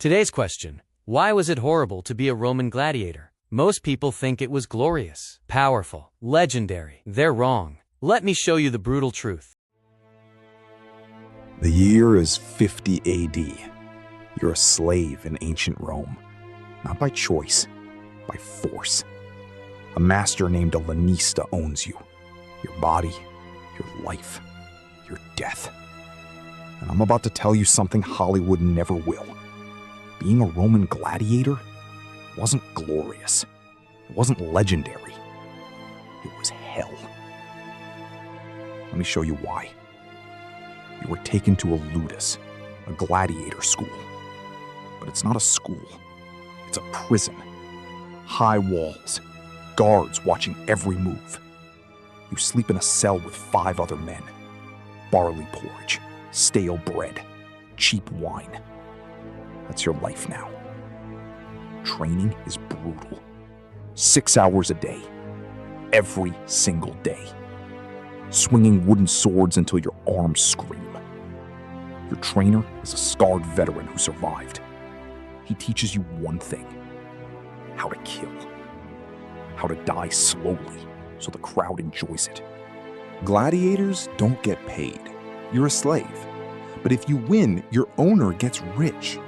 Today's question: why was it horrible to be a Roman gladiator? Most people think it was glorious, powerful, legendary. They're wrong. Let me show you the brutal truth. The year is 50 AD. You're a slave in ancient Rome, not by choice, by force. A master named a lanista owns you, your body, your life, your death. And I'm about to tell you something Hollywood never will. Being a Roman gladiator wasn't glorious. It wasn't legendary. It was hell. Let me show you why. You were taken to a ludus, a gladiator school. But it's not a school. It's a prison. High walls, guards watching every move. You sleep in a cell with 5 other men. Barley porridge, stale bread, cheap wine. That's your life now. Training is brutal. 6 hours a day, every single day. Swinging wooden swords until your arms scream. Your trainer is a scarred veteran who survived. He teaches you one thing: how to kill. How to die slowly so the crowd enjoys it. Gladiators don't get paid. You're a slave. But if you win, your owner gets rich.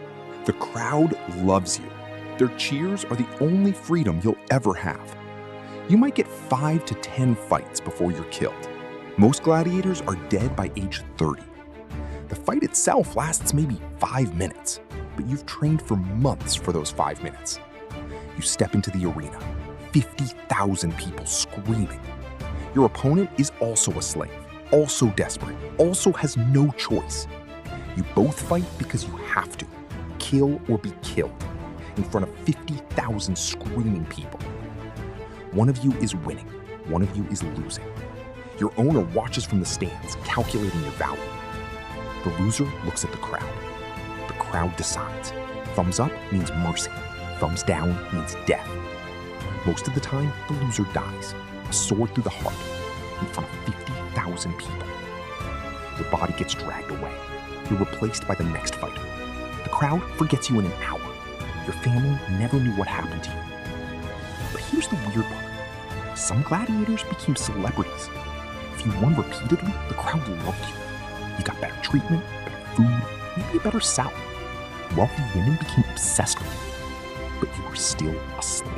The crowd loves you. Their cheers are the only freedom you'll ever have. You might get 5 to 10 fights before you're killed. Most gladiators are dead by age 30. The fight itself lasts maybe 5 minutes, but you've trained for months for those 5 minutes. You step into the arena, 50,000 people screaming. Your opponent is also a slave, also desperate, also has no choice. You both fight because you have to, kill or be killed, in front of 50,000 screaming people. One of you is winning, one of you is losing. Your owner watches from the stands, calculating your value. The loser looks at the crowd. The crowd decides. Thumbs up means mercy. Thumbs down means death. Most of the time, the loser dies, a sword through the heart, in front of 50,000 people. Your body gets dragged away. You're replaced by the next fighter. The crowd forgets you in an hour. Your family never knew what happened to you. But here's the weird part. Some gladiators became celebrities. If you won repeatedly, the crowd loved you. You got better treatment, better food, maybe a better salary. Wealthy women became obsessed with you. But you were still a slave.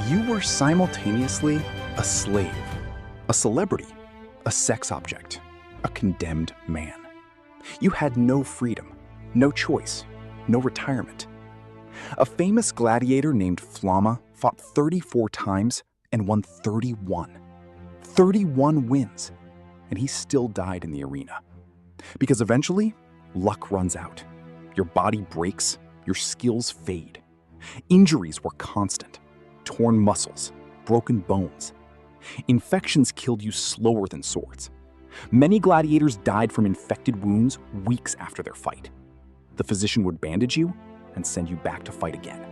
You were simultaneously a slave, a celebrity, a sex object, a condemned man. You had no freedom, no choice, no retirement. A famous gladiator named Flamma fought 34 times and won 31. 31 wins, and he still died in the arena. Because eventually, luck runs out. Your body breaks, your skills fade. Injuries were constant. Torn muscles, broken bones. Infections killed you slower than swords. Many gladiators died from infected wounds weeks after their fight. The physician would bandage you and send you back to fight again.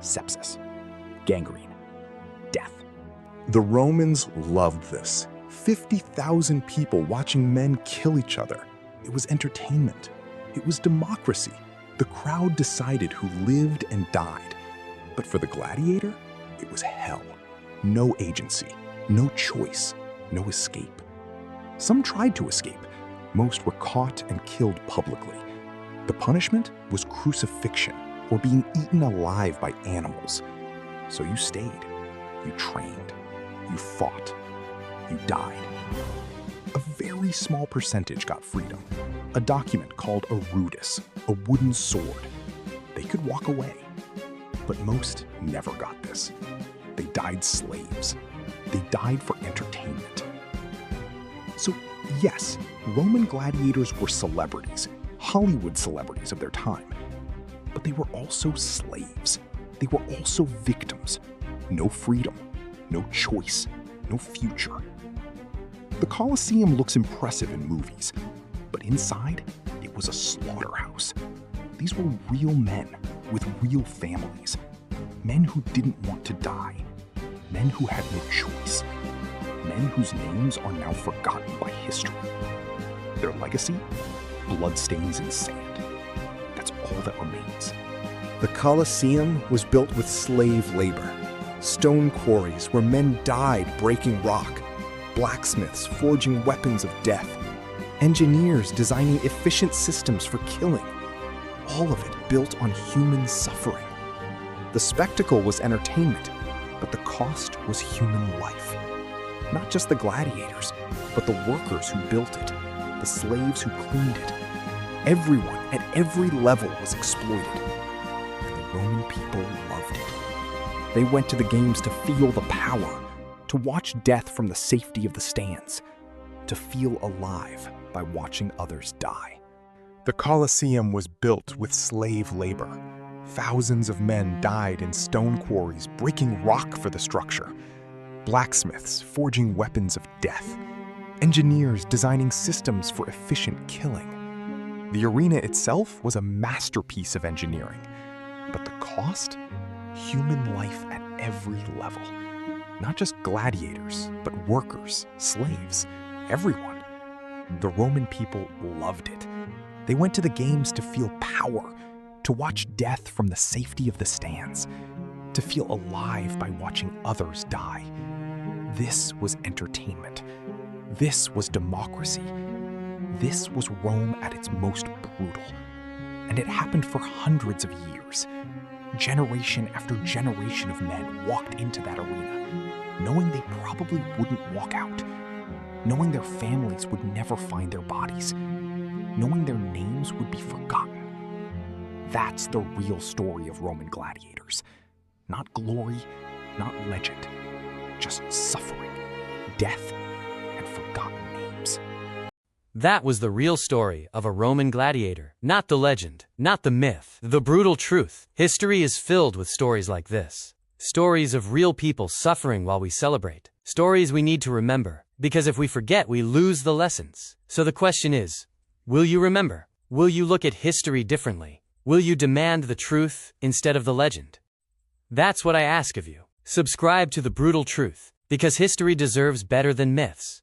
Sepsis, gangrene, death. The Romans loved this. 50,000 people watching men kill each other. It was entertainment. It was democracy. The crowd decided who lived and died. But for the gladiator, it was hell. No agency, no choice, no escape. Some tried to escape. Most were caught and killed publicly. The punishment was crucifixion or being eaten alive by animals. So you stayed, you trained, you fought, you died. A very small percentage got freedom. A document called a rudis, a wooden sword. They could walk away. But most never got this. They died slaves. They died for entertainment. So yes, Roman gladiators were celebrities, Hollywood celebrities of their time. But they were also slaves. They were also victims. No freedom, no choice, no future. The Colosseum looks impressive in movies, but inside, it was a slaughterhouse. These were real men with real families. Men who didn't want to die. Men who had no choice. Men whose names are now forgotten by history. Their legacy? Bloodstains in sand. That's all that remains. The Colosseum was built with slave labor. Stone quarries where men died breaking rock. Blacksmiths forging weapons of death. Engineers designing efficient systems for killing. All of it built on human suffering. The spectacle was entertainment, but the cost was human life. Not just the gladiators, but the workers who built it, the slaves who cleaned it. Everyone at every level was exploited. And the Roman people loved it. They went to the games to feel the power, to watch death from the safety of the stands, to feel alive by watching others die. The Colosseum was built with slave labor. Thousands of men died in stone quarries, breaking rock for the structure. Blacksmiths forging weapons of death. Engineers designing systems for efficient killing. The arena itself was a masterpiece of engineering. But the cost? Human life at every level. Not just gladiators, but workers, slaves, everyone. The Roman people loved it. They went to the games to feel power, to watch death from the safety of the stands, to feel alive by watching others die. This was entertainment. This was democracy. This was Rome at its most brutal. And it happened for hundreds of years. Generation after generation of men walked into that arena, knowing they probably wouldn't walk out, knowing their families would never find their bodies, knowing their names would be forgotten. That's the real story of Roman gladiators. Not glory, not legend, just suffering, death, and forgotten names. That was the real story of a Roman gladiator, not the legend, not the myth, the brutal truth. History is filled with stories like this. Stories of real people suffering while we celebrate. Stories we need to remember, because if we forget, we lose the lessons. So the question is, will you remember? Will you look at history differently? Will you demand the truth instead of the legend? That's what I ask of you. Subscribe to The Brutal Truth, because history deserves better than myths.